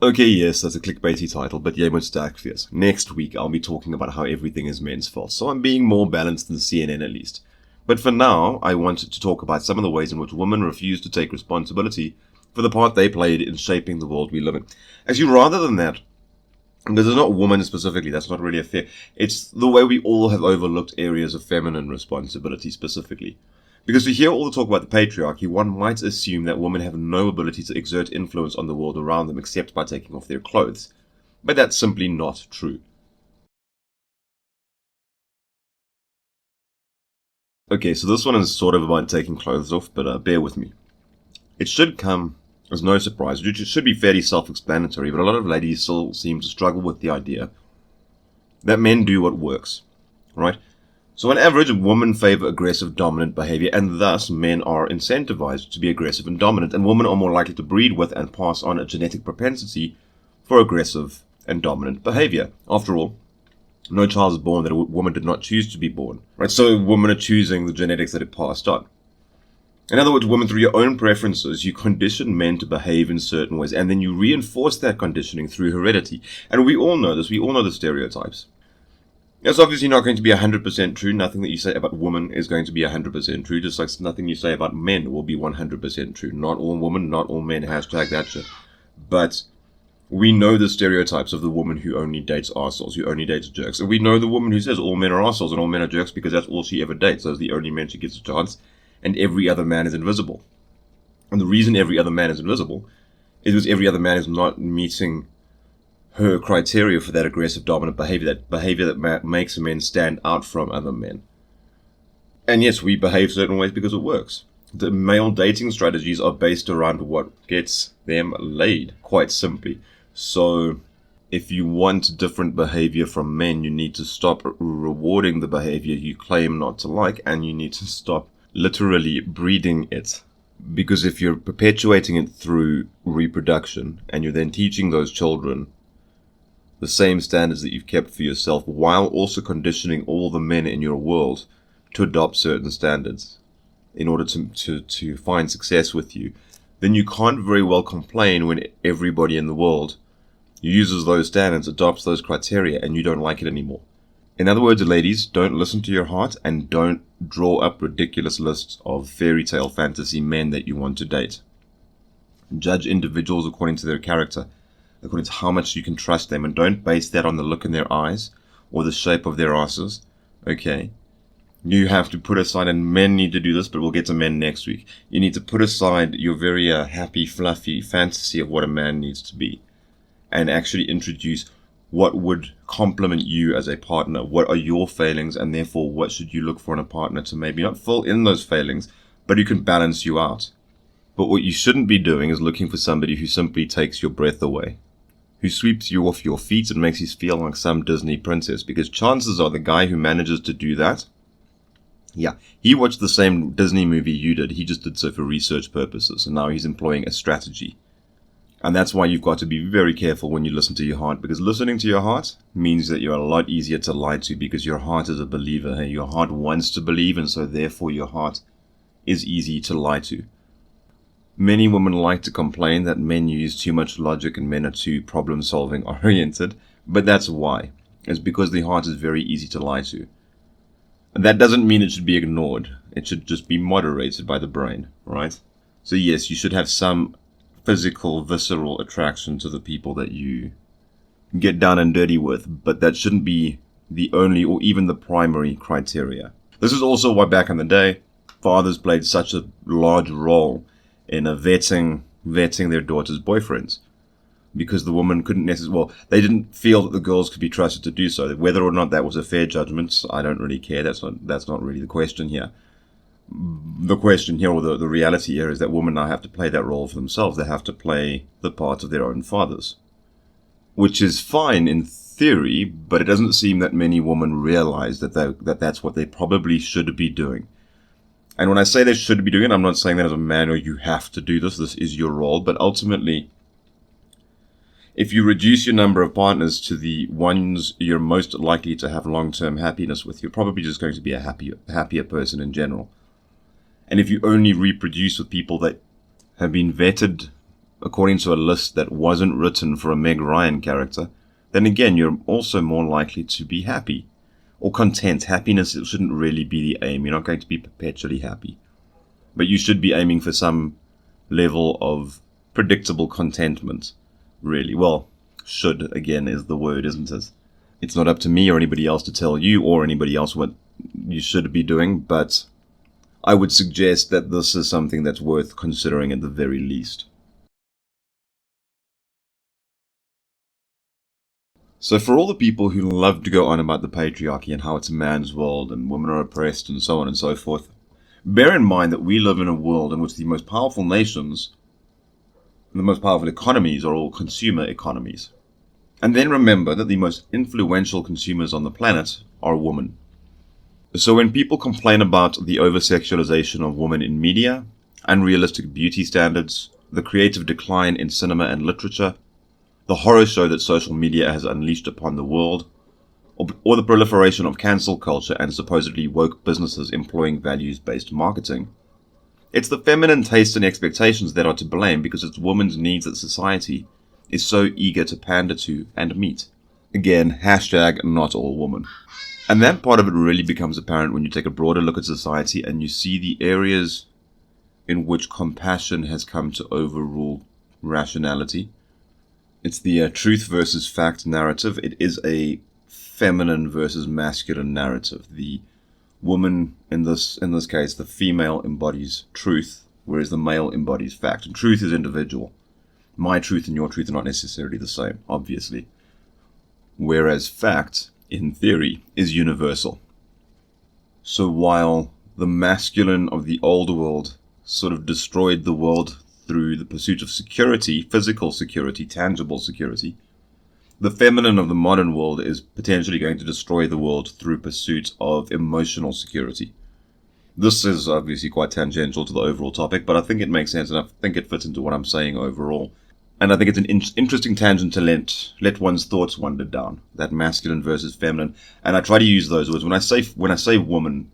Okay, yes, that's a clickbaity title, but jy moet sterk wees. Next week, I'll be talking about how everything is men's fault, so I'm being more balanced than CNN at least. But for now, I wanted to talk about some of the ways in which women refuse to take responsibility for the part they played in shaping the world we live in. Actually, rather than that, this is not women specifically, that's not really a fair. It's the way we all have overlooked areas of feminine responsibility specifically. Because to hear all the talk about the patriarchy, one might assume that women have no ability to exert influence on the world around them except by taking off their clothes. But that's simply not true. Okay, so this one is sort of about taking clothes off, but bear with me. It should come as no surprise. It should be fairly self-explanatory, but a lot of ladies still seem to struggle with the idea that men do what works, right? So on average, women favor aggressive, dominant behavior, and thus men are incentivized to be aggressive and dominant, and women are more likely to breed with and pass on a genetic propensity for aggressive and dominant behavior. After all, no child is born that a woman did not choose to be born, right? So women are choosing the genetics that it passed on. In other words, women, through your own preferences, you condition men to behave in certain ways, and then you reinforce that conditioning through heredity. And we all know this. We all know the stereotypes. It's obviously not going to be 100% true. Nothing that you say about women is going to be 100% true, just like nothing you say about men will be 100% true. Not all women, not all men, hashtag that shit. But we know the stereotypes of the woman who only dates arseholes, who only dates jerks. And we know the woman who says all men are arseholes and all men are jerks because that's all she ever dates. Those are the only men she gets a chance, and every other man is invisible. And the reason every other man is invisible is because every other man is not meeting her criteria for that aggressive dominant behavior that makes men stand out from other men. And yes, we behave certain ways because it works. The male dating strategies are based around what gets them laid, quite simply. So if you want different behavior from men, you need to stop rewarding the behavior you claim not to like, and you need to stop literally breeding it. Because if you're perpetuating it through reproduction, and you're then teaching those children the same standards that you've kept for yourself, while also conditioning all the men in your world to adopt certain standards in order to find success with you, then you can't very well complain when everybody in the world uses those standards, adopts those criteria, and you don't like it anymore. In other words, ladies, don't listen to your heart and don't draw up ridiculous lists of fairy tale fantasy men that you want to date. Judge individuals according to their character, according to how much you can trust them, and don't base that on the look in their eyes or the shape of their asses. Okay? You have to put aside, and men need to do this, but we'll get to men next week. You need to put aside your very happy, fluffy fantasy of what a man needs to be, and actually introduce what would complement you as a partner. What are your failings, and therefore what should you look for in a partner to maybe not fill in those failings, but who can balance you out. But what you shouldn't be doing is looking for somebody who simply takes your breath away, who sweeps you off your feet and makes you feel like some Disney princess, because chances are the guy who manages to do that, yeah, he watched the same Disney movie you did, he just did so for research purposes, and now he's employing a strategy. And that's why you've got to be very careful when you listen to your heart, because listening to your heart means that you're a lot easier to lie to, because your heart is a believer. Hey? Your heart wants to believe, and so therefore your heart is easy to lie to. Many women like to complain that men use too much logic and men are too problem-solving oriented, but that's why. It's because the heart is very easy to lie to. And that doesn't mean it should be ignored. It should just be moderated by the brain, right? So yes, you should have some physical, visceral attraction to the people that you get down and dirty with, but that shouldn't be the only or even the primary criteria. This is also why back in the day, fathers played such a large role in vetting their daughters' boyfriends, because the woman couldn't necessarily, they didn't feel that the girls could be trusted to do so. Whether or not that was a fair judgment, I don't really care. That's not really the question here. The question here, or the reality here, is that women now have to play that role for themselves. They have to play the part of their own fathers, which is fine in theory, but it doesn't seem that many women realize that that's what they probably should be doing. And when I say they should be doing it, I'm not saying that as a man, or you have to do this is your role, but ultimately, if you reduce your number of partners to the ones you're most likely to have long-term happiness with, you're probably just going to be a happier person in general. And if you only reproduce with people that have been vetted according to a list that wasn't written for a Meg Ryan character, then again, you're also more likely to be happy or content. Happiness shouldn't really be the aim. You're not going to be perpetually happy. But you should be aiming for some level of predictable contentment, really. Well, should, again, is the word, isn't it? It's not up to me or anybody else to tell you or anybody else what you should be doing, but I would suggest that this is something that's worth considering at the very least. So for all the people who love to go on about the patriarchy and how it's a man's world and women are oppressed and so on and so forth, bear in mind that we live in a world in which the most powerful nations and the most powerful economies are all consumer economies. And then remember that the most influential consumers on the planet are women. So when people complain about the over-sexualization of women in media, unrealistic beauty standards, the creative decline in cinema and literature, the horror show that social media has unleashed upon the world, or the proliferation of cancel culture and supposedly woke businesses employing values-based marketing, it's the feminine tastes and expectations that are to blame because it's women's needs that society is so eager to pander to and meet. Again, hashtag not all women. And that part of it really becomes apparent when you take a broader look at society and you see the areas in which compassion has come to overrule rationality. It's the truth versus fact narrative. It is a feminine versus masculine narrative. The woman, in this case, the female embodies truth, whereas the male embodies fact. And truth is individual. My truth and your truth are not necessarily the same, obviously. Whereas fact, in theory, is universal. So while the masculine of the old world sort of destroyed the world through the pursuit of security, physical security, tangible security, the feminine of the modern world is potentially going to destroy the world through pursuit of emotional security. This is obviously quite tangential to the overall topic, but I think it makes sense and I think it fits into what I'm saying overall. And I think it's an interesting tangent to let one's thoughts wander down, that masculine versus feminine. And I try to use those words. When I say woman,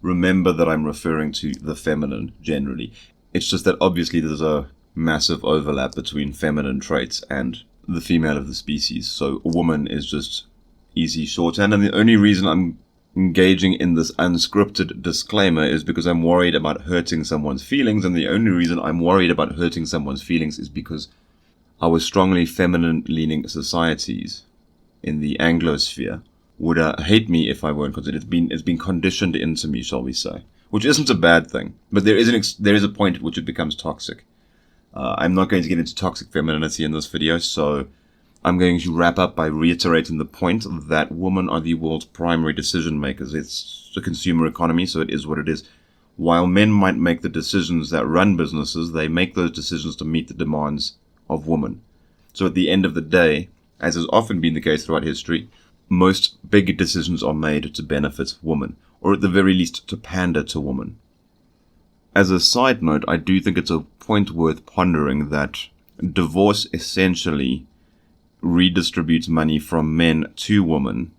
remember that I'm referring to the feminine generally. It's just that obviously there's a massive overlap between feminine traits and the female of the species. So a woman is just easy shorthand. And the only reason I'm engaging in this unscripted disclaimer is because I'm worried about hurting someone's feelings, and the only reason I'm worried about hurting someone's feelings is because our strongly feminine-leaning societies in the Anglosphere would hate me if I weren't considered. It's been conditioned into me, shall we say, which isn't a bad thing, but there is a point at which it becomes toxic. I'm not going to get into toxic femininity in this video, so I'm going to wrap up by reiterating the point that women are the world's primary decision makers. It's a consumer economy, so it is what it is. While men might make the decisions that run businesses, they make those decisions to meet the demands of women. So at the end of the day, as has often been the case throughout history, most big decisions are made to benefit women, or at the very least to pander to women. As a side note, I do think it's a point worth pondering that divorce essentially redistributes money from men to women,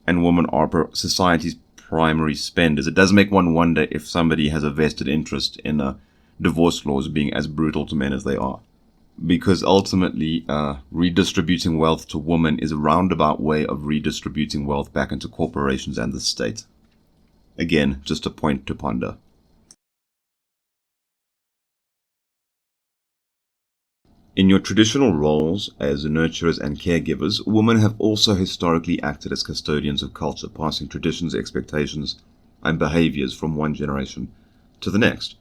and women are society's primary spenders. It does make one wonder if somebody has a vested interest in divorce laws being as brutal to men as they are. Because ultimately, redistributing wealth to women is a roundabout way of redistributing wealth back into corporations and the state. Again, just a point to ponder. In your traditional roles as nurturers and caregivers, women have also historically acted as custodians of culture, passing traditions, expectations, and behaviors from one generation to the next.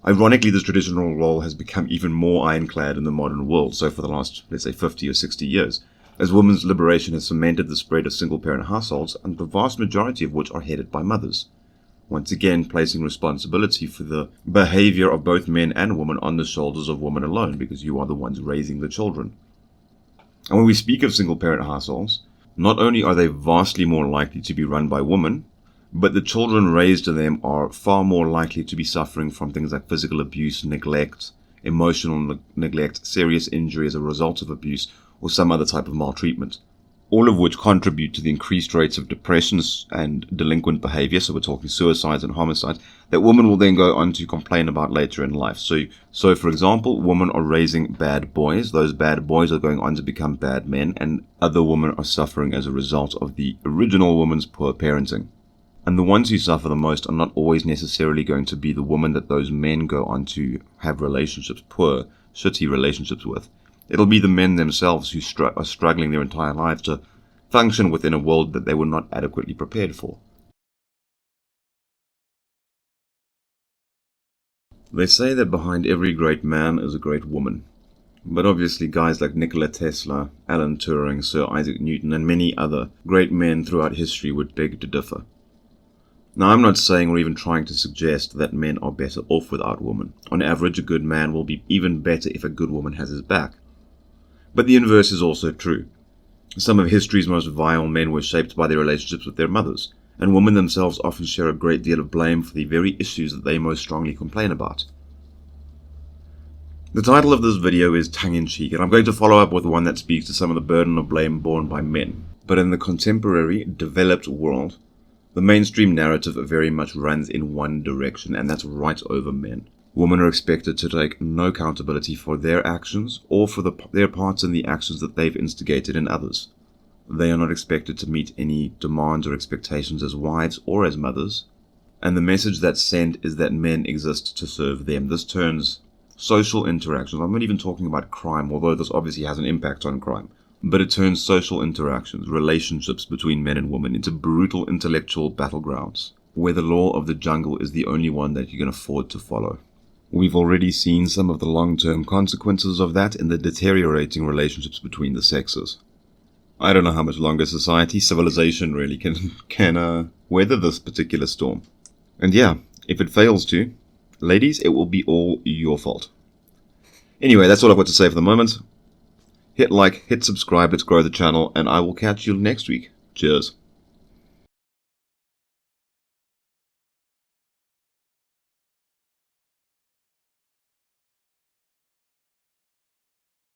Ironically, this traditional role has become even more ironclad in the modern world, so for the last, let's say, 50 or 60 years, as women's liberation has cemented the spread of single-parent households, and the vast majority of which are headed by mothers. Once again, placing responsibility for the behavior of both men and women on the shoulders of women alone, because you are the ones raising the children. And when we speak of single-parent households, not only are they vastly more likely to be run by women, but the children raised in them are far more likely to be suffering from things like physical abuse, neglect, emotional neglect, serious injury as a result of abuse, or some other type of maltreatment. all of which contribute to the increased rates of depressions and delinquent behavior, so we're talking suicides and homicides, that women will then go on to complain about later in life. So for example, women are raising bad boys. Those bad boys are going on to become bad men, and other women are suffering as a result of the original woman's poor parenting. And the ones who suffer the most are not always necessarily going to be the woman that those men go on to have relationships, poor, shitty relationships with. It'll be the men themselves who are struggling their entire lives to function within a world that they were not adequately prepared for. They say that behind every great man is a great woman. But obviously guys like Nikola Tesla, Alan Turing, Sir Isaac Newton, and many other great men throughout history would beg to differ. Now, I'm not saying or even trying to suggest that men are better off without women. On average, a good man will be even better if a good woman has his back. But the inverse is also true. Some of history's most vile men were shaped by their relationships with their mothers, and women themselves often share a great deal of blame for the very issues that they most strongly complain about. The title of this video is tongue-in-cheek, and I'm going to follow up with one that speaks to some of the burden of blame borne by men. But in the contemporary, developed world, the mainstream narrative very much runs in one direction, and that's right over men. Women are expected to take no accountability for their actions or for their parts in the actions that they've instigated in others. They are not expected to meet any demands or expectations as wives or as mothers, and the message that's sent is that men exist to serve them. This turns social interactions, I'm not even talking about crime, although this obviously has an impact on crime, but it turns social interactions, relationships between men and women, into brutal intellectual battlegrounds, where the law of the jungle is the only one that you can afford to follow. We've already seen some of the long-term consequences of that in the deteriorating relationships between the sexes. I don't know how much longer civilization really can weather this particular storm. And yeah, if it fails to, ladies, it will be all your fault. Anyway, that's all I've got to say for the moment. Hit like, hit subscribe, let's grow the channel, and I will catch you next week. Cheers.